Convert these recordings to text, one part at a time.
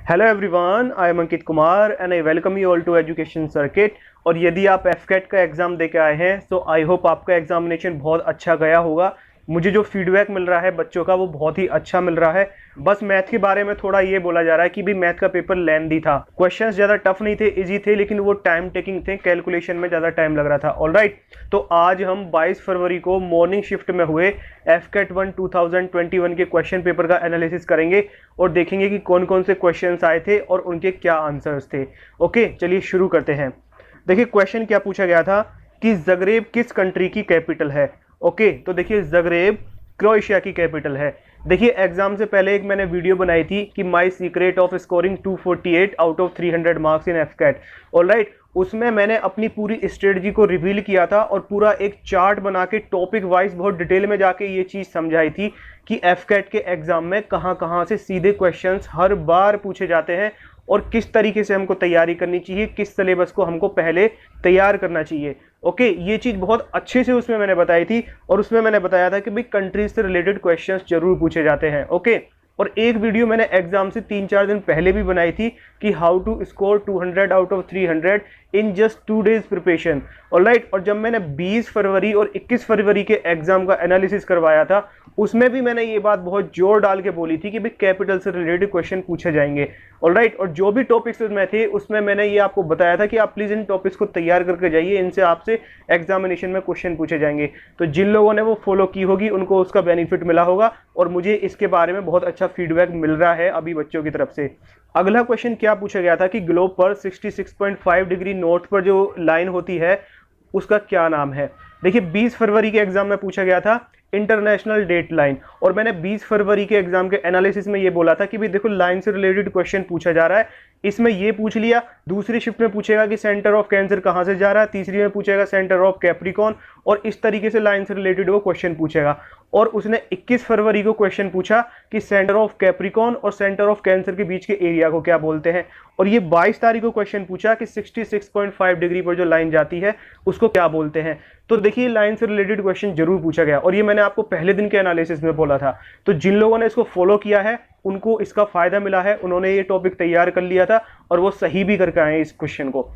Hello everyone, I am Ankit Kumar and I welcome you all to education circuit. और यदि आप एफकेट का एग्ज़ाम दे के आए हैं तो आई होप आपका एग्जामिनेशन बहुत अच्छा गया होगा। मुझे जो फीडबैक मिल रहा है बच्चों का वो बहुत ही अच्छा मिल रहा है। बस मैथ के बारे में थोड़ा ये बोला जा रहा है कि भी मैथ का पेपर लेंथी था, क्वेश्चंस ज़्यादा टफ नहीं थे, इजी थे, लेकिन वो टाइम टेकिंग थे, कैलकुलेशन में ज़्यादा टाइम लग रहा था। ऑलराइट, तो आज हम 22 फरवरी को मॉर्निंग शिफ्ट में हुए एफकेट 1 2021 के क्वेश्चन पेपर का एनालिसिस करेंगे और देखेंगे कि कौन कौन से क्वेश्चंस आए थे और उनके क्या आंसर्स थे। ओके, चलिए शुरू करते हैं। देखिए क्वेश्चन क्या पूछा गया था कि ज़ग्रेब किस कंट्री की कैपिटल है। ओके, तो देखिए ज़ग्रेब क्रोएशिया की कैपिटल है। देखिए एग्जाम से पहले एक मैंने वीडियो बनाई थी कि my secret of scoring 248 out of 300 marks in AFCAT. Alright, उसमें मैंने अपनी पूरी स्ट्रेटजी को रिवील किया था और पूरा एक चार्ट बना के टॉपिक वाइज बहुत डिटेल में जाके ये चीज़ समझाई थी कि एफकेट के एग्जाम में कहाँ कहाँ से सीधे क्वेश्चंस हर बार पूछे जाते हैं और किस तरीके से हमको तैयारी करनी चाहिए, किस सिलेबस को हमको पहले तैयार करना चाहिए। ओके, ये चीज़ बहुत अच्छे से उसमें मैंने बताई थी और उसमें मैंने बताया था कि भाई कंट्रीज से रिलेटेड क्वेश्चंस जरूर पूछे जाते हैं। ओके, और एक वीडियो मैंने एग्जाम से 3-4 दिन पहले भी बनाई थी कि how to score 200 out of 300 in just 2 days preparation. Alright, और जब मैंने 20 फरवरी और 21 फरवरी के एग्जाम का एनालिसिस करवाया था उसमें भी मैंने ये बात बहुत जोर डाल के बोली थी कि भाई कैपिटल से रिलेटेड क्वेश्चन पूछे जाएंगे। ऑलराइट, और जो भी टॉपिक्स में थे उसमें मैंने ये आपको बताया था कि आप प्लीज़ इन टॉपिक्स को तैयार करके जाइए, इनसे आपसे एग्जामिनेशन में क्वेश्चन पूछे जाएंगे। तो जिन लोगों ने वो फॉलो की होगी उनको उसका बेनिफिट मिला होगा और मुझे इसके बारे में बहुत अच्छा फीडबैक मिल रहा है अभी बच्चों की तरफ से। अगला क्वेश्चन क्या पूछा गया था कि ग्लोब पर 66.5 डिग्री नॉर्थ पर जो लाइन होती है उसका क्या नाम है। देखिए 20 फरवरी के एग्जाम में पूछा गया था इंटरनेशनल डेट लाइन, और मैंने 20 फरवरी के एग्जाम के एनालिसिस में ये बोला था कि भाई देखो लाइन से रिलेटेड क्वेश्चन पूछा जा रहा है, इसमें ये पूछ लिया, दूसरी शिफ्ट में पूछेगा कि सेंटर ऑफ कैंसर कहाँ से जा रहा है, तीसरी में पूछेगा सेंटर ऑफ कैप्रिकॉन, और इस तरीके से लाइन से रिलेटेड वो क्वेश्चन पूछेगा। और उसने 21 फरवरी को क्वेश्चन पूछा कि सेंटर ऑफ कैप्रिकॉन और सेंटर ऑफ कैंसर के बीच के एरिया को क्या बोलते हैं, और ये 22 तारीख को क्वेश्चन पूछा कि 66.5 डिग्री पर जो लाइन जाती है उसको क्या बोलते हैं। तो देखिए लाइन से रिलेटेड क्वेश्चन जरूर पूछा गया और ये मैंने आपको पहले दिन के एनालिसिस में बोला था। तो जिन लोगों ने इसको फॉलो किया है उनको इसका फायदा मिला है, उन्होंने ये टॉपिक तैयार कर लिया था और वो सही भी करके आए इस क्वेश्चन को।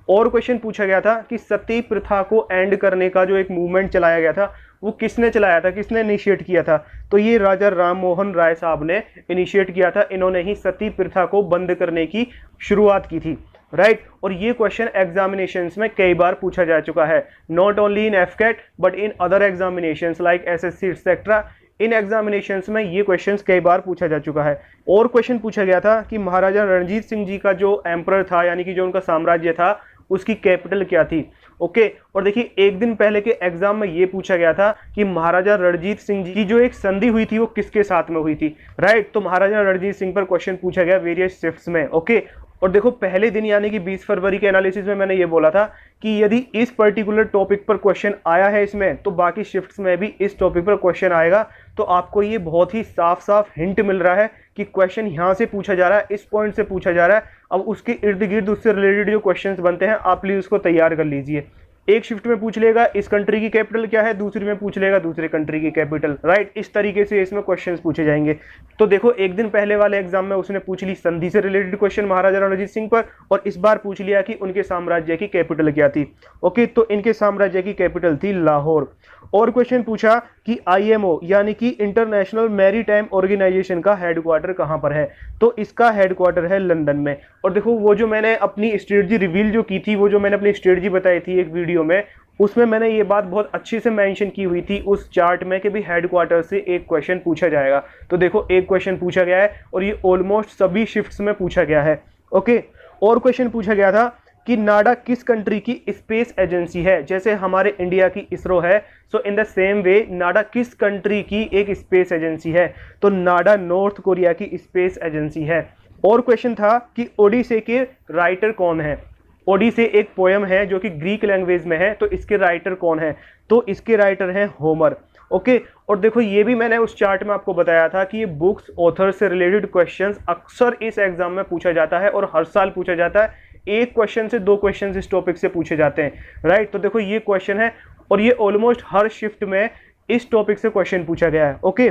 और क्वेश्चन पूछा गया था कि सती प्रथा को एंड करने का जो एक मूवमेंट चलाया गया था वो किसने चलाया था, किसने इनिशिएट किया था। तो ये राजा राम मोहन राय साहब ने इनिशिएट किया था, इन्होंने ही सती प्रथा को बंद करने की शुरुआत की थी। राइट, और ये क्वेश्चन एग्जामिनेशंस में कई बार पूछा जा चुका है, not only in AFCAT but in other examinations like SSC etcetera. इन एग्जामिनेशंस में ये क्वेश्चंस कई बार पूछा जा चुका है। और क्वेश्चन पूछा गया था कि महाराजा रणजीत सिंह जी का जो एम्परर था यानी कि जो उनका साम्राज्य था उसकी कैपिटल क्या थी। ओके, और देखिए एक दिन पहले के एग्जाम में ये पूछा गया था कि महाराजा रणजीत सिंह जी की जो एक संधि हुई थी वो किसके साथ में हुई थी। राइट, तो महाराजा रणजीत सिंह पर क्वेश्चन पूछा गया वेरियस शिफ्ट्स में। ओके, और देखो पहले दिन यानी कि 20 फरवरी के एनालिसिस में मैंने ये बोला था कि यदि इस पर्टिकुलर टॉपिक पर क्वेश्चन आया है इसमें तो बाकी शिफ्ट्स में भी इस टॉपिक पर क्वेश्चन आएगा। तो आपको ये बहुत ही साफ साफ हिंट मिल रहा है कि क्वेश्चन यहाँ से पूछा जा रहा है, इस पॉइंट से पूछा जा रहा है। अब उसके इर्द गिर्द उससे रिलेटेड जो क्वेश्चंस बनते हैं आप प्लीज उसको तैयार कर लीजिए। एक शिफ्ट में पूछ लेगा इस कंट्री की कैपिटल क्या है, दूसरी में पूछ लेगा दूसरे कंट्री की कैपिटल। राइट, इस तरीके से इसमें क्वेश्चंस पूछे जाएंगे। तो देखो एक दिन पहले वाले एग्जाम में उसने पूछ ली संधि से रिलेटेड क्वेश्चन महाराजा रणजीत सिंह पर, और इस बार पूछ लिया कि उनके साम्राज्य की कैपिटल क्या थी। ओके, तो इनके साम्राज्य की कैपिटल थी लाहौर। और क्वेश्चन पूछा कि आईएमओ यानी कि इंटरनेशनल मैरीटाइम ऑर्गेनाइजेशन का हेडक्वार्टर कहां पर है। तो इसका हेडक्वार्टर है लंदन में। और देखो वो जो मैंने अपनी स्ट्रेटजी रिवील जो की थी, वो जो मैंने अपनी स्ट्रेटजी बताई थी एक वीडियो में, उसमें मैंने ये बात बहुत अच्छे से मेंशन की हुई थी उस चार्ट में कि भी हेडक्वार्टर से एक क्वेश्चन पूछा जाएगा। तो देखो एक क्वेश्चन पूछा गया है और ये ऑलमोस्ट सभी शिफ्ट्स में पूछा गया है। ओके, और क्वेश्चन पूछा गया था कि नाडा किस कंट्री की स्पेस एजेंसी है। जैसे हमारे इंडिया की इसरो है, सो इन द सेम वे नाडा किस कंट्री की एक स्पेस एजेंसी है। तो नाडा नॉर्थ कोरिया की स्पेस एजेंसी है। और क्वेश्चन था कि ओडिसे के राइटर कौन है। ओडिसे एक पोयम है जो कि ग्रीक लैंग्वेज में है, तो इसके राइटर कौन है। तो इसके राइटर हैं होमर। ओके, और देखो ये भी मैंने उस चार्ट में आपको बताया था कि ये बुक्स ऑथर से रिलेटेड क्वेश्चंस अक्सर इस एग्जाम में पूछा जाता है और हर साल पूछा जाता है। एक क्वेश्चन से 2 क्वेश्चन इस टॉपिक से पूछे जाते हैं। राइट, तो देखो ये क्वेश्चन है और ये ऑलमोस्ट हर शिफ्ट में इस टॉपिक से क्वेश्चन पूछा गया है। ओके,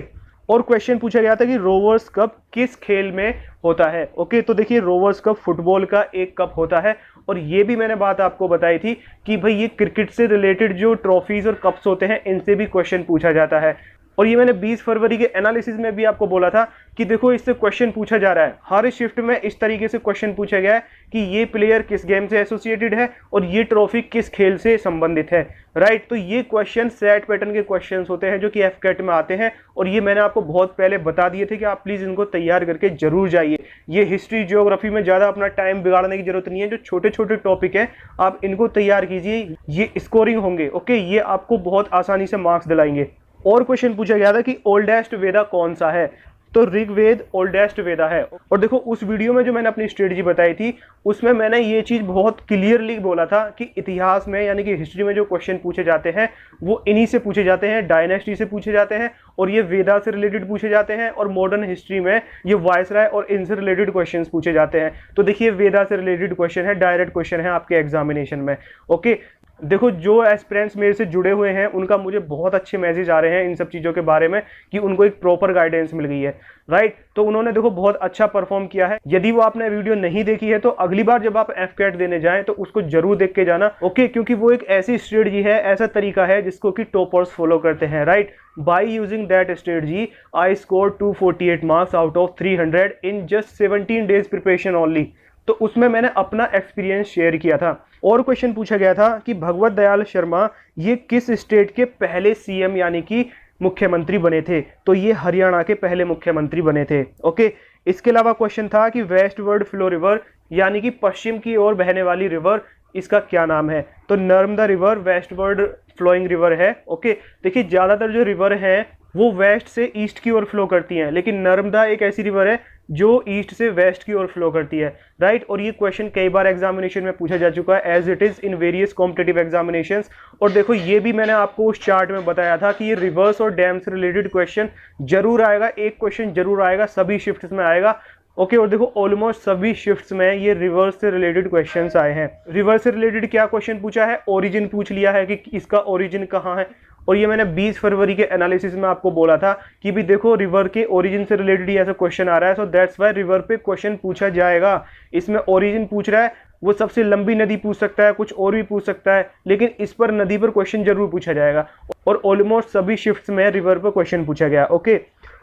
और क्वेश्चन पूछा गया था कि रोवर्स कप किस खेल में होता है। ओके, तो देखिए रोवर्स कप फुटबॉल का एक कप होता है, और ये भी मैंने बात आपको बताई थी कि भाई ये क्रिकेट से रिलेटेड जो ट्रॉफीज और कप्स होते हैं इनसे भी क्वेश्चन पूछा जाता है। और ये मैंने 20 फरवरी के एनालिसिस में भी आपको बोला था कि देखो इससे क्वेश्चन पूछा जा रहा है, हर शिफ्ट में इस तरीके से क्वेश्चन पूछा गया है कि ये प्लेयर किस गेम से एसोसिएटेड है और ये ट्रॉफी किस खेल से संबंधित है, राइट। तो ये क्वेश्चन सेट पैटर्न के क्वेश्चंस होते हैं जो कि एफकेट में आते हैं, और ये मैंने आपको बहुत पहले बता दिए थे कि आप प्लीज इनको तैयार करके जरूर जाइए। ये हिस्ट्री ज्योग्राफी में ज्यादा अपना टाइम बिगाड़ने की जरूरत नहीं है, जो छोटे छोटे टॉपिक है आप इनको तैयार कीजिए, ये स्कोरिंग होंगे। ओके, ये आपको बहुत आसानी से मार्क्स दिलाएंगे। और क्वेश्चन पूछा गया था कि ओल्डेस्ट वेदा कौन सा है, तो ऋग्वेद ओल्डेस्ट वेदा है। और देखो उस वीडियो में जो मैंने अपनी स्ट्रेटजी बताई थी उसमें मैंने ये चीज़ बहुत क्लियरली बोला था कि इतिहास में यानी कि हिस्ट्री में जो क्वेश्चन पूछे जाते हैं वो इन्हीं से पूछे जाते हैं, डायनेस्टी से पूछे जाते हैं, और ये वेदा से रिलेटेड पूछे जाते हैं, और मॉडर्न हिस्ट्री में ये वायसराय और इनसे रिलेटेड क्वेश्चन पूछे जाते हैं। तो देखिए वेदा से रिलेटेड क्वेश्चन है, डायरेक्ट क्वेश्चन है आपके एग्जामिनेशन में। ओके, देखो जो एस्पिरेंट्स मेरे से जुड़े हुए हैं उनका मुझे बहुत अच्छे मैसेज आ रहे हैं इन सब चीज़ों के बारे में कि उनको एक प्रॉपर गाइडेंस मिल गई है, राइट। तो उन्होंने देखो बहुत अच्छा परफॉर्म किया है। यदि वो आपने वीडियो नहीं देखी है तो अगली बार जब आप एफकेट देने जाएं तो उसको जरूर देख के जाना। ओके, क्योंकि वो एक ऐसी स्ट्रेटजी है, ऐसा तरीका है जिसको कि टॉपर्स फॉलो करते हैं, right. By using that strategy I score 248 marks out of 300 in just 17 days preparation only. तो उसमें मैंने अपना एक्सपीरियंस शेयर किया था। और क्वेश्चन पूछा गया था कि भगवत दयाल शर्मा ये किस स्टेट के पहले सीएम यानी कि मुख्यमंत्री बने थे, तो ये हरियाणा के पहले मुख्यमंत्री बने थे। ओके, इसके अलावा क्वेश्चन था कि वेस्टवर्ड फ्लो रिवर यानी कि पश्चिम की ओर बहने वाली रिवर, इसका क्या नाम है, तो Narmada river westward flowing river है। ओके, देखिए ज़्यादातर जो रिवर है वो वेस्ट से ईस्ट की ओर फ्लो करती हैं, लेकिन नर्मदा एक ऐसी रिवर है जो ईस्ट से वेस्ट की ओर फ्लो करती है, राइट। और ये क्वेश्चन कई बार एग्जामिनेशन में पूछा जा चुका है as it is in various competitive examinations. और देखो ये भी मैंने आपको उस चार्ट में बताया था कि ये रिवर्स और डैम से रिलेटेड क्वेश्चन जरूर आएगा, एक क्वेश्चन जरूर आएगा, सभी शिफ्ट्स में आएगा। ओके, और देखो ऑलमोस्ट सभी शिफ्ट्स में ये रिवर्स से रिलेटेड क्वेश्चंस आए हैं। रिवर्स से रिलेटेड क्या क्वेश्चन पूछा है, ओरिजिन पूछ लिया है कि इसका ओरिजिन कहाँ है। और ये मैंने 20 फरवरी के एनालिसिस में आपको बोला था कि भी देखो रिवर के ओरिजिन से रिलेटेड ही ऐसा क्वेश्चन आ रहा है, सो दैट्स वाई रिवर पे क्वेश्चन पूछा जाएगा। इसमें ओरिजिन पूछ रहा है, वो सबसे लंबी नदी पूछ सकता है, कुछ और भी पूछ सकता है, लेकिन इस पर नदी पर क्वेश्चन जरूर पूछा जाएगा। और ऑलमोस्ट सभी शिफ्ट्स में रिवर पर क्वेश्चन पूछा गया। ओके,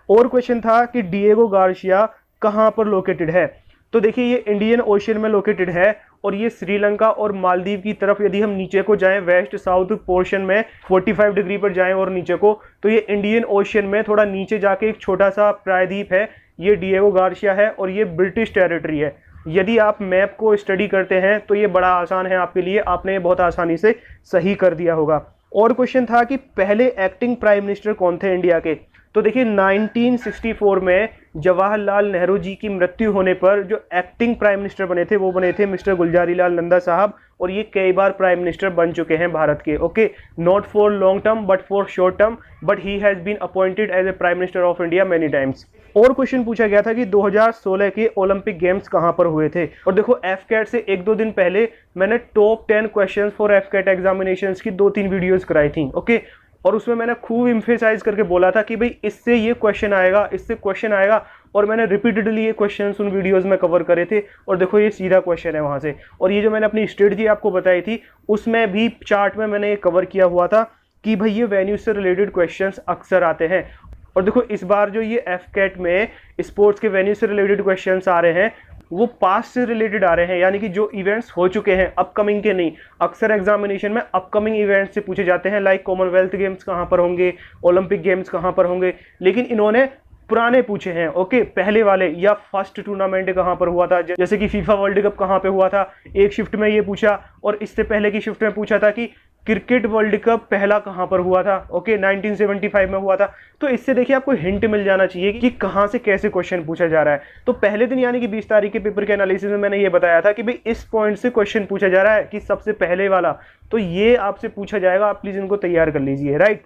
और क्वेश्चन था कि डिएगो गार्सिया कहाँ पर लोकेटेड है, तो देखिए ये इंडियन ओशियन में लोकेटेड है, और ये श्रीलंका और मालदीव की तरफ यदि हम नीचे को जाएं वेस्ट साउथ पोर्शन में 45 डिग्री पर जाएं और नीचे को, तो ये इंडियन ओशियन में थोड़ा नीचे जाके एक छोटा सा प्रायद्वीप है, ये डिएगो गार्सिया है, और ये ब्रिटिश टेरिटरी है। यदि आप मैप को स्टडी करते हैं तो ये बड़ा आसान है आपके लिए, आपने बहुत आसानी से सही कर दिया होगा। और क्वेश्चन था कि पहले एक्टिंग प्राइम मिनिस्टर कौन थे इंडिया के, तो देखिए 1964 में जवाहरलाल नेहरू जी की मृत्यु होने पर जो एक्टिंग प्राइम मिनिस्टर बने थे वो बने थे मिस्टर गुलजारी लाल नंदा साहब, और ये कई बार प्राइम मिनिस्टर बन चुके हैं भारत के। Okay, not for long term but for short term, but he has been appointed as a prime minister of India many times. और क्वेश्चन पूछा गया था कि 2016 के ओलंपिक गेम्स कहाँ पर हुए थे, और देखो एफकेट से 1-2 दिन पहले मैंने टॉप 10 क्वेश्चन फॉर एफकेट एग्जामिनेशन की 2-3 वीडियोज कराई थी। ओके, और उसमें मैंने खूब इम्फेसाइज करके बोला था कि भाई इससे ये क्वेश्चन आएगा, इससे क्वेश्चन आएगा, और मैंने रिपीटेडली ये क्वेश्चंस उन वीडियोस में कवर करे थे। और देखो ये सीधा क्वेश्चन है वहाँ से, और ये जो मैंने अपनी स्ट्रेटजी आपको बताई थी उसमें भी चार्ट में मैंने ये कवर किया हुआ था कि भाई ये वेन्यू से रिलेटेड क्वेश्चंस अक्सर आते हैं। और देखो इस बार जो ये एफकेट में स्पोर्ट्स के वेन्यू से रिलेटेड क्वेश्चंस आ रहे हैं वो पास्ट से रिलेटेड आ रहे हैं, यानी कि जो इवेंट्स हो चुके हैं, अपकमिंग के नहीं। अक्सर एग्जामिनेशन में अपकमिंग इवेंट्स से पूछे जाते हैं, लाइक कॉमनवेल्थ गेम्स कहाँ पर होंगे, ओलंपिक गेम्स कहाँ पर होंगे, लेकिन इन्होंने पुराने पूछे हैं। ओके, पहले वाले, या फर्स्ट टूर्नामेंट कहाँ पर हुआ था, जैसे कि फीफा वर्ल्ड कप कहाँ पे हुआ था, एक शिफ्ट में ये पूछा, और इससे पहले की शिफ्ट में पूछा था कि क्रिकेट वर्ल्ड कप पहला कहाँ पर हुआ था। ओके, 1975 में हुआ था। तो इससे देखिए आपको हिंट मिल जाना चाहिए कि कहाँ से कैसे क्वेश्चन पूछा जा रहा है। तो पहले दिन यानी कि 20 तारीख के पेपर के एनालिसिस में मैंने ये बताया था कि भाई इस पॉइंट से क्वेश्चन पूछा जा रहा है कि सबसे पहले वाला, तो ये आपसे पूछा जाएगा, आप प्लीज इनको तैयार कर लीजिए, राइट।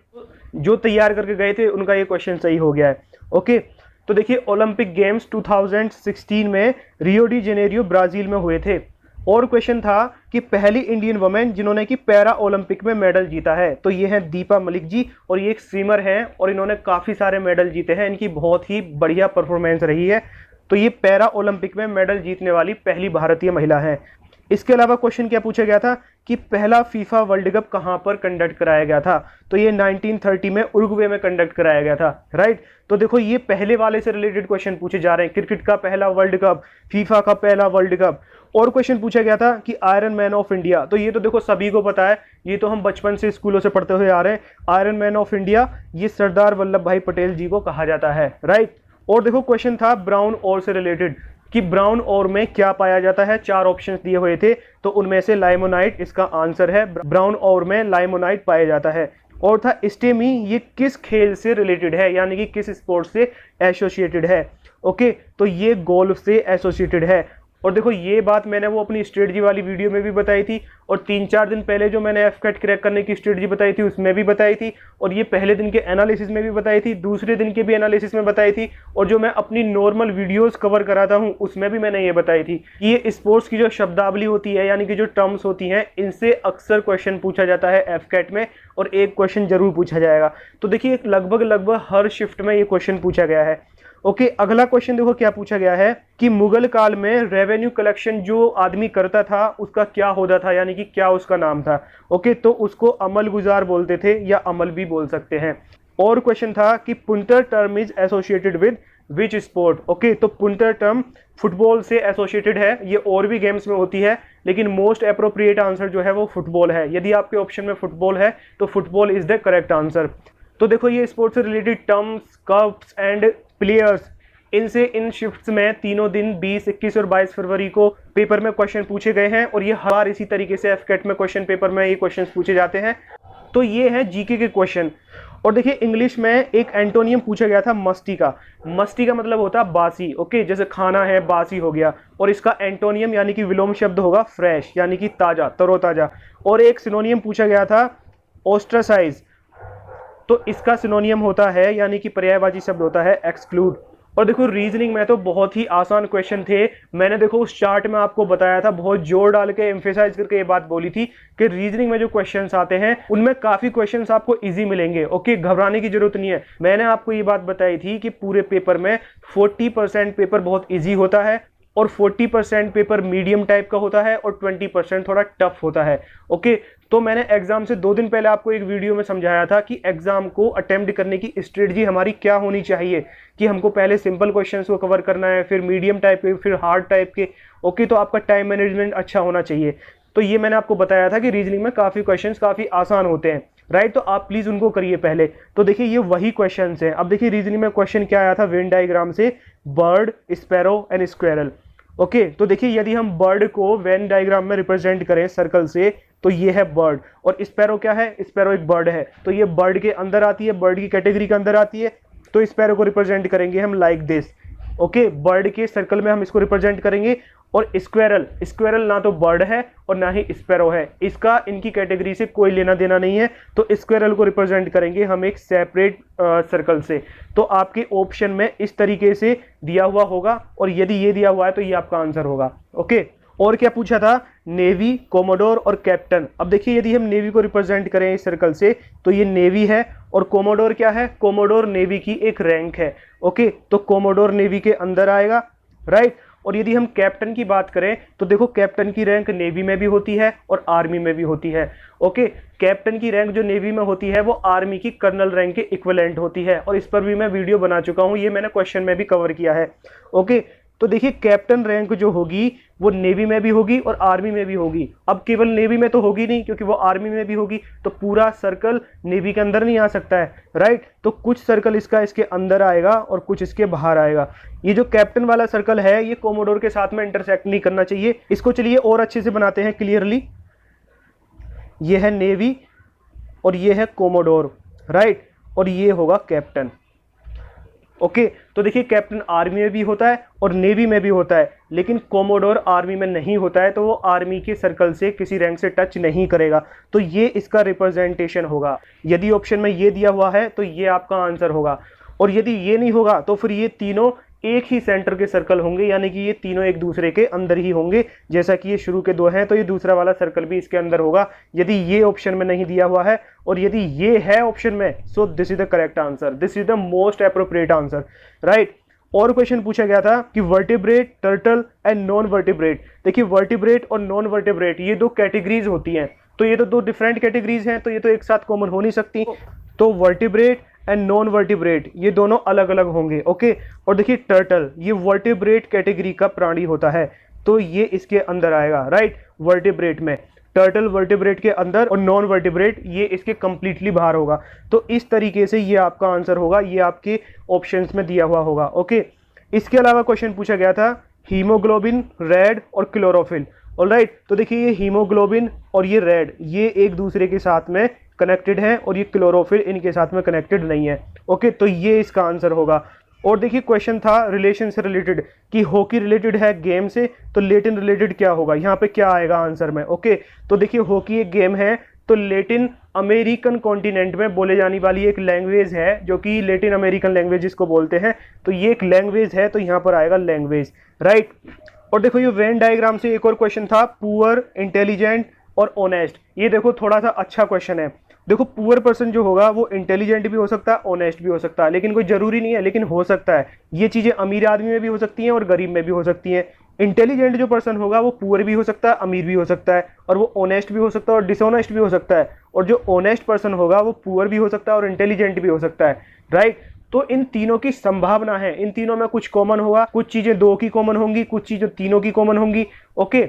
जो तैयार करके गए थे उनका ये क्वेश्चन सही हो गया है। ओके, तो देखिए ओलंपिक गेम्स 2016 में रियो डी जेनेरियो ब्राजील में हुए थे। और क्वेश्चन था कि पहली इंडियन वुमेन जिन्होंने कि पैरा ओलंपिक में मेडल जीता है, तो ये है दीपा मलिक जी, और ये एक स्विमर हैं और इन्होंने काफ़ी सारे मेडल जीते हैं, इनकी बहुत ही बढ़िया परफॉर्मेंस रही है। तो ये पैरा ओलंपिक में मेडल जीतने वाली पहली भारतीय महिला है। इसके अलावा क्वेश्चन क्या पूछा गया था कि पहला फीफा वर्ल्ड कप कहां पर कंडक्ट कराया गया था, तो ये 1930 में उरुग्वे में कंडक्ट कराया गया था, राइट। तो देखो ये पहले वाले से रिलेटेड क्वेश्चन पूछे जा रहे हैं, क्रिकेट का पहला वर्ल्ड कप, फीफा का पहला वर्ल्ड कप। और क्वेश्चन पूछा गया था कि आयरन मैन ऑफ इंडिया, तो ये तो देखो सभी को पता है, ये तो हम बचपन से स्कूलों से पढ़ते हुए आ रहे हैं, आयरन मैन ऑफ इंडिया ये सरदार वल्लभ भाई पटेल जी को कहा जाता है, राइट। और देखो क्वेश्चन था ब्राउन ओर से रिलेटेड कि ब्राउन ओर में क्या पाया जाता है, 4 ऑप्शंस दिए हुए थे, तो उनमें से लाइमोनाइट इसका आंसर है, ब्राउन ओर में लाइमोनाइट पाया जाता है। और था स्टेमी, ये किस खेल से रिलेटेड है, यानी कि किस स्पोर्ट से एसोसिएटेड है। ओके, तो ये गोल्फ से एसोसिएटेड है। और देखो ये बात मैंने वो अपनी स्ट्रेटजी वाली वीडियो में भी बताई थी, और 3-4 दिन पहले जो मैंने एफकेट क्रैक करने की स्ट्रेटजी बताई थी उसमें भी बताई थी, और ये पहले दिन के एनालिसिस में भी बताई थी, दूसरे दिन के भी एनालिसिस में बताई थी, और जो मैं अपनी नॉर्मल वीडियोस कवर कराता हूँ उसमें भी मैंने ये बताई थी कि ये स्पोर्ट्स की जो शब्दावली होती है, यानी कि जो टर्म्स होती हैं, इनसे अक्सर क्वेश्चन पूछा जाता है एफकेट में, और एक क्वेश्चन जरूर पूछा जाएगा। तो देखिए लगभग हर शिफ्ट में ये क्वेश्चन पूछा गया है। ओके, अगला क्वेश्चन देखो क्या पूछा गया है कि मुगल काल में रेवेन्यू कलेक्शन जो आदमी करता था उसका क्या होता था, यानी कि क्या उसका नाम था। ओके, तो उसको अमल गुजार बोलते थे या अमल भी बोल सकते हैं। और क्वेश्चन था कि punter term is associated with which sport. Okay, तो पुंटर टर्म फुटबॉल से एसोसिएटेड है, ये और भी गेम्स में होती है, लेकिन मोस्ट अप्रोप्रिएट आंसर जो है वो फुटबॉल है। यदि आपके ऑप्शन में फुटबॉल है तो football is the correct answer. तो देखो ये स्पोर्ट्स से related terms, cups and players, इनसे इन शिफ्ट्स में तीनों दिन 20, 21 और 22 फरवरी को पेपर में क्वेश्चन पूछे गए हैं, और ये हर बार इसी तरीके से एफकेट में क्वेश्चन पेपर में ये क्वेश्चन पूछे जाते हैं। तो ये है जीके के क्वेश्चन। और देखिए इंग्लिश में एक एंटोनियम पूछा गया था मस्ती का। मस्ती का मतलब होता है बासी। ओके, जैसे खाना है बासी हो गया, और इसका एंटोनियम यानी कि विलोम शब्द होगा फ्रेश, यानी कि ताजा, तरोताजा। और एक सिनोनियम पूछा गया था ऑस्ट्रासाइज, तो इसका सिनोनियम होता है यानी कि पर्यायवाची शब्द होता है एक्सक्लूड। और देखो रीजनिंग में तो बहुत ही आसान क्वेश्चन थे, मैंने देखो उस चार्ट में आपको बताया था, बहुत जोर डाल के एम्फेसाइज करके ये बात बोली थी कि रीजनिंग में जो क्वेश्चंस आते हैं उनमें काफी क्वेश्चंस आपको इजी मिलेंगे। ओके, घबराने की जरूरत नहीं है। मैंने आपको ये बात बताई थी कि पूरे पेपर में 40% पेपर बहुत ईजी होता है, और 40% पेपर मीडियम टाइप का होता है, और 20% थोड़ा टफ होता है। ओके, तो मैंने एग्जाम से 2 दिन पहले आपको एक वीडियो में समझाया था कि एग्जाम को अटेम्प्ट करने की स्ट्रेटजी हमारी क्या होनी चाहिए, कि हमको पहले सिंपल क्वेश्चंस को कवर करना है, फिर मीडियम टाइप के, फिर हार्ड टाइप के। ओके, तो आपका टाइम मैनेजमेंट अच्छा होना चाहिए। तो ये मैंने आपको बताया था कि रीजनिंग में काफ़ी क्वेश्चंस काफ़ी आसान होते हैं, राइट। तो आप प्लीज़ उनको करिए पहले। तो देखिए ये वही क्वेश्चंस हैं। अब देखिए रीजनिंग में क्वेश्चन क्या आया था वेन डायग्राम से, bird, sparrow and squirrel. Okay, तो देखिए यदि हम बर्ड को वेन डायग्राम में रिप्रेजेंट करें सर्कल से, तो ये है बर्ड, और स्पैरो क्या है, स्पैरो एक बर्ड है, तो ये बर्ड के अंदर आती है, बर्ड की कैटेगरी के अंदर आती है। तो स्पैरो को रिप्रेजेंट करेंगे हम लाइक दिस। ओके, बर्ड के सर्कल में हम इसको रिप्रेजेंट करेंगे। और स्क्वेरल, स्क्वेरल ना तो बर्ड है और ना ही स्पैरो है, इसका इनकी कैटेगरी से कोई लेना देना नहीं है, तो स्क्वेरल को रिप्रेजेंट करेंगे हम एक सेपरेट सर्कल से। तो आपके ऑप्शन में इस तरीके से दिया हुआ होगा, और यदि ये दिया हुआ है तो ये आपका आंसर होगा। ओके, और क्या पूछा था, नेवी, कोमोडोर और कैप्टन। अब देखिए यदि हम नेवी को रिप्रेजेंट करें इस सर्कल से, तो ये नेवी है, और कोमोडोर क्या है, कोमोडोर नेवी की एक रैंक है। ओके, तो कोमोडोर नेवी के अंदर आएगा, राइट। और यदि हम कैप्टन की बात करें तो देखो कैप्टन की रैंक नेवी में भी होती है और आर्मी में भी होती है। ओके, कैप्टन की रैंक जो नेवी में होती है वो आर्मी की कर्नल रैंक के इक्विवेलेंट होती है, और इस पर भी मैं वीडियो बना चुका हूं, ये मैंने क्वेश्चन में भी कवर किया है। ओके, तो देखिए कैप्टन रैंक जो होगी वो नेवी में भी होगी और आर्मी में भी होगी। अब केवल नेवी में तो होगी नहीं, क्योंकि वो आर्मी में भी होगी, तो पूरा सर्कल नेवी के अंदर नहीं आ सकता है, राइट। तो कुछ सर्कल इसका इसके अंदर आएगा और कुछ इसके बाहर आएगा। ये जो कैप्टन वाला सर्कल है ये कोमोडोर के साथ में इंटरसेक्ट नहीं करना चाहिए। इसको चलिए और अच्छे से बनाते हैं क्लियरली। ये है नेवी और ये है कोमोडोर, राइट, और ये होगा कैप्टन। ओके, तो देखिए कैप्टन आर्मी में भी होता है और नेवी में भी होता है, लेकिन कोमोडोर आर्मी में नहीं होता है, तो वो आर्मी के सर्कल से किसी रैंक से टच नहीं करेगा। तो ये इसका रिप्रेजेंटेशन होगा। यदि ऑप्शन में ये दिया हुआ है तो ये आपका आंसर होगा, और यदि ये नहीं होगा तो फिर ये तीनों एक ही सेंटर के सर्कल होंगे, यानी कि ये तीनों एक दूसरे के अंदर ही होंगे। जैसा कि ये शुरू के दो हैं तो ये दूसरा वाला सर्कल भी इसके अंदर होगा, यदि ये ऑप्शन में नहीं दिया हुआ है। और यदि ये है ऑप्शन में, so this is the correct answer, this is the most appropriate answer, right. और क्वेश्चन पूछा गया था कि vertebrate, turtle and non vertebrate. देखिए वर्टिब्रेट और नॉन वर्टिब्रेट ये दो कैटेगरीज होती हैं, तो ये तो दो डिफरेंट कैटेगरीज हैं, तो ये तो एक साथ कॉमन हो नहीं सकती। तो वर्टिब्रेट एंड नॉन वर्टिब्रेट ये दोनों अलग अलग होंगे, ओके। और देखिए टर्टल ये वर्टिब्रेट कैटेगरी का प्राणी होता है, तो ये इसके अंदर आएगा, राइट। वर्टिब्रेट में टर्टल वर्टिब्रेट के अंदर और नॉन वर्टिब्रेट ये इसके कंप्लीटली बाहर होगा। तो इस तरीके से ये आपका आंसर होगा, ये आपके ऑप्शंस में दिया हुआ होगा, ओके। इसके अलावा क्वेश्चन पूछा गया था हीमोग्लोबिन, रेड और क्लोरोफिल, ऑलराइट। तो देखिए ये हीमोग्लोबिन और ये रेड ये एक दूसरे के साथ में कनेक्टेड है और ये क्लोरोफिल इनके साथ में कनेक्टेड नहीं है, ओके। तो ये इसका आंसर होगा। और देखिए क्वेश्चन था रिलेशन से रिलेटेड कि हॉकी रिलेटेड है गेम से, तो लेटिन रिलेटेड क्या होगा, यहाँ पे क्या आएगा आंसर में, ओके। तो देखिए हॉकी एक गेम है, तो लेटिन अमेरिकन कॉन्टिनेंट में बोले जाने वाली एक लैंग्वेज है जो कि लेटिन अमेरिकन लैंग्वेज इसको बोलते हैं, तो ये एक लैंग्वेज है, तो यहाँ पर आएगा लैंग्वेज, राइट। और देखो ये वेन डायग्राम से एक और क्वेश्चन था पुअर, इंटेलिजेंट और ऑनेस्ट। ये देखो थोड़ा सा अच्छा क्वेश्चन है। देखो पुअर पर्सन जो होगा वो इंटेलिजेंट भी हो सकता है, ऑनेस्ट भी हो सकता है, लेकिन कोई जरूरी नहीं है, लेकिन हो सकता है। ये चीजें अमीर आदमी में भी हो सकती हैं और गरीब में भी हो सकती हैं। इंटेलिजेंट जो पर्सन होगा वो पुअर भी हो सकता है, अमीर भी हो सकता है, और वो ऑनेस्ट भी हो सकता है और डिसऑनेस्ट भी हो सकता है। और जो ऑनेस्ट पर्सन होगा वो पुअर भी हो सकता है और इंटेलिजेंट भी हो सकता है, राइट। तो इन तीनों की संभावना है, इन तीनों में कुछ कॉमन होगा, कुछ चीजें दो की कॉमन होंगी, कुछ चीजें तीनों की कॉमन होंगी, ओके।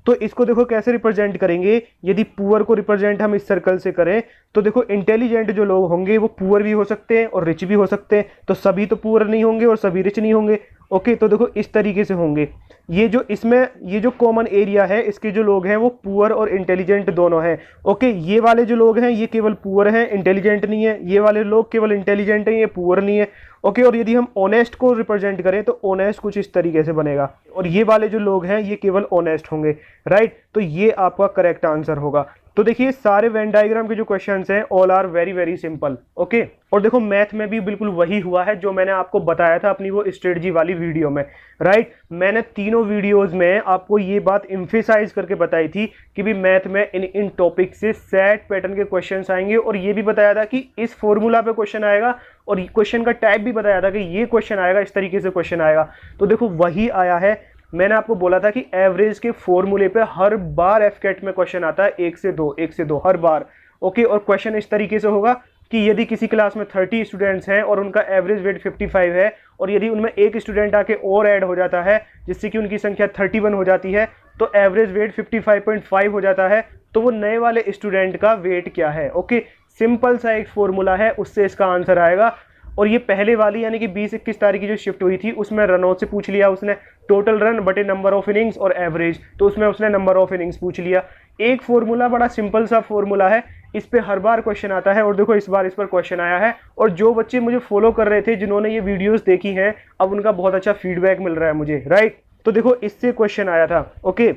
तो इसको देखो कैसे रिप्रेजेंट करेंगे। यदि पुअर को रिप्रेजेंट हम इस सर्कल से करें तो देखो इंटेलिजेंट जो लोग होंगे वो पुअर भी हो सकते हैं और रिच भी हो सकते हैं, तो सभी तो पुअर नहीं होंगे और सभी रिच नहीं होंगे, ओके। तो देखो इस तरीके से होंगे। ये जो इसमें ये जो कॉमन एरिया है इसके जो लोग हैं वो पुअर और इंटेलिजेंट दोनों हैं, ओके। ये वाले जो लोग हैं ये केवल पुअर हैं, इंटेलिजेंट नहीं है। ये वाले लोग केवल इंटेलिजेंट हैं, ये पुअर नहीं है, ओके। और यदि हम ऑनेस्ट को रिप्रेजेंट करें तो ऑनेस्ट कुछ इस तरीके से बनेगा, और ये वाले जो लोग हैं ये केवल ऑनेस्ट होंगे, राइट। तो ये आपका करेक्ट आंसर होगा। तो देखिए सारे वेन डायग्राम के जो क्वेश्चंस हैं all are very very simple, okay. और देखो मैथ में भी बिल्कुल वही हुआ है जो मैंने आपको बताया था अपनी वो स्ट्रेटजी वाली वीडियो में, राइट। मैंने तीनों वीडियोस में आपको ये बात एम्फेसाइज करके बताई थी कि भी मैथ में इन टॉपिक से सेट पैटर्न के क्वेश्चंस आएंगे, और ये भी बताया था कि इस फॉर्मूला पे क्वेश्चन आएगा, और क्वेश्चन का टाइप भी बताया था कि ये क्वेश्चन आएगा, इस तरीके से क्वेश्चन आएगा। तो देखो वही आया है। मैंने आपको बोला था कि एवरेज के फॉर्मूले पे हर बार एफकेट में क्वेश्चन आता है 1 से 2 हर बार, ओके। और क्वेश्चन इस तरीके से होगा कि यदि किसी क्लास में 30 स्टूडेंट्स हैं और उनका एवरेज वेट 55 है, और यदि उनमें एक स्टूडेंट आके और ऐड हो जाता है जिससे कि उनकी संख्या 31 हो जाती है, तो एवरेज वेट 55.5 हो जाता है, तो वो नए वाले स्टूडेंट का वेट क्या है, ओके। सिंपल सा एक फॉर्मूला है, उससे इसका आंसर आएगा। और ये पहले वाली यानी कि 20-21 तारीख की जो शिफ्ट हुई थी उसमें रनआउट से पूछ लिया उसने, टोटल रन बटे नंबर ऑफ इनिंग्स और एवरेज, तो उसमें उसने नंबर ऑफ इनिंग्स पूछ लिया। एक फॉर्मूला बड़ा सिंपल सा फॉर्मूला है, इस पे हर बार क्वेश्चन आता है, और देखो इस बार इस पर क्वेश्चन आया है। और जो बच्चे मुझे फॉलो कर रहे थे जिन्होंने ये वीडियोस देखी हैं, अब उनका बहुत अच्छा फीडबैक मिल रहा है मुझे, राइट। तो देखो इससे क्वेश्चन आया था, ओके।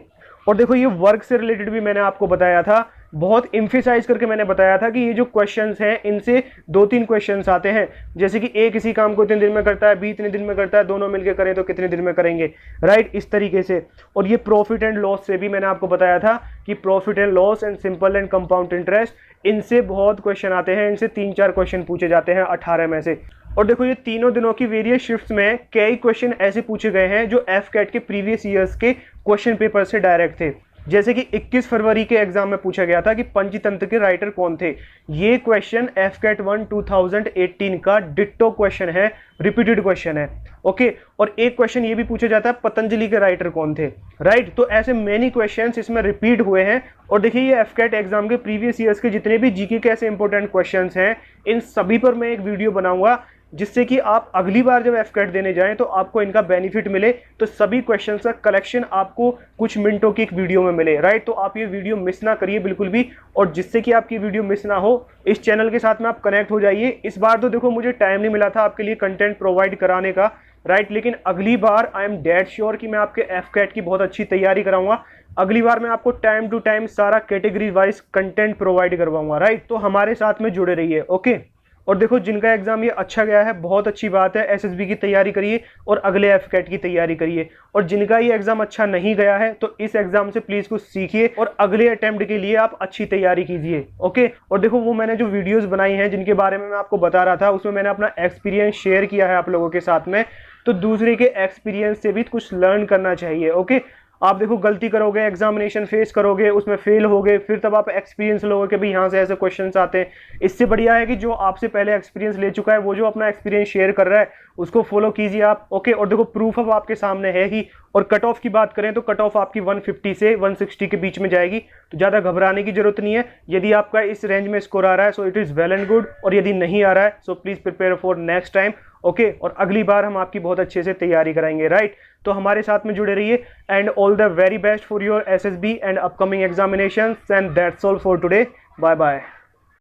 और देखो ये वर्क से रिलेटेड भी मैंने आपको बताया था, बहुत एम्फेसाइज करके मैंने बताया था कि ये जो क्वेश्चंस हैं इनसे 2-3 क्वेश्चंस आते हैं, जैसे कि ए किसी काम को इतने दिन में करता है, बी इतने दिन में करता है, दोनों मिलकर करें तो कितने दिन में करेंगे, राइट, इस तरीके से। और ये प्रॉफिट एंड लॉस से भी मैंने आपको बताया था कि profit and loss and simple and compound interest, इनसे बहुत क्वेश्चन आते हैं, इनसे 3-4 क्वेश्चन पूछे जाते हैं 18 में से। और देखो ये तीनों दिनों की वेरियस शिफ्ट्स में कई क्वेश्चन ऐसे पूछे गए हैं जो एफकेट के प्रीवियस ईयर्स के क्वेश्चन पेपर से डायरेक्ट थे, जैसे कि 21 फरवरी के एग्जाम में पूछा गया था कि पंचतंत्र के राइटर कौन थे। ये क्वेश्चन एफकेट 1 2018 का डिट्टो क्वेश्चन है, रिपीटेड क्वेश्चन है, ओके। और एक क्वेश्चन ये भी पूछा जाता है पतंजलि के राइटर कौन थे, राइट। तो ऐसे मेनी क्वेश्चंस इसमें रिपीट हुए हैं। और देखिए ये एफकेट एग्जाम के प्रीवियस ईयर्स के जितने भी जीके के ऐसे इंपॉर्टेंट क्वेश्चंस हैं, इन सभी पर मैं एक वीडियो बनाऊंगा, जिससे कि आप अगली बार जब एफकेट देने जाएं तो आपको इनका बेनिफिट मिले, तो सभी क्वेश्चंस का कलेक्शन आपको कुछ मिनटों की एक वीडियो में मिले, राइट। तो आप ये वीडियो मिस ना करिए बिल्कुल भी, और जिससे कि आपकी वीडियो मिस ना हो, इस चैनल के साथ में आप कनेक्ट हो जाइए। इस बार तो देखो मुझे टाइम नहीं मिला था आपके लिए कंटेंट प्रोवाइड कराने का, राइट, लेकिन अगली बार आई एम डेड श्योर कि मैं आपके एफकेट की बहुत अच्छी तैयारी कराऊंगा। अगली बार मैं आपको टाइम टू टाइम सारा कैटेगरी वाइज कंटेंट प्रोवाइड करवाऊंगा, राइट। तो हमारे साथ में जुड़े रहिए, ओके। और देखो जिनका एग्जाम ये अच्छा गया है बहुत अच्छी बात है, एसएसबी की तैयारी करिए और अगले एफकेट की तैयारी करिए। और जिनका ये एग्जाम अच्छा नहीं गया है तो इस एग्जाम से प्लीज कुछ सीखिए और अगले अटेम्प्ट के लिए आप अच्छी तैयारी कीजिए। ओके, और देखो वो मैंने जो वीडियोस बनाई हैं जिनके बारे में मैं आपको बता रहा था, उसमें मैंने अपना एक्सपीरियंस शेयर किया है आप लोगों के साथ में, तो दूसरे के एक्सपीरियंस से भी कुछ लर्न करना चाहिए। ओके, आप देखो गलती करोगे, एग्जामिनेशन फेस करोगे, उसमें फेल होगे, फिर तब आप एक्सपीरियंस लोगे कि भाई यहाँ से ऐसे क्वेश्चंस आते हैं। इससे बढ़िया है कि जो आपसे पहले एक्सपीरियंस ले चुका है, वो जो अपना एक्सपीरियंस शेयर कर रहा है उसको फॉलो कीजिए आप। ओके, और देखो प्रूफ अब आपके सामने है ही। और कट ऑफ की बात करें तो कट ऑफ आपकी 150 से 160 के बीच में जाएगी, तो ज़्यादा घबराने की जरूरत नहीं है। यदि आपका इस रेंज में स्कोर आ रहा है so it is well and good, और यदि नहीं आ रहा है so please prepare for next time. Okay, और अगली बार हम आपकी बहुत अच्छे से तैयारी कराएंगे, राइट। तो हमारे साथ में जुड़े रहिए and all the very best for your SSB and upcoming examinations, and that's all for today. Bye bye.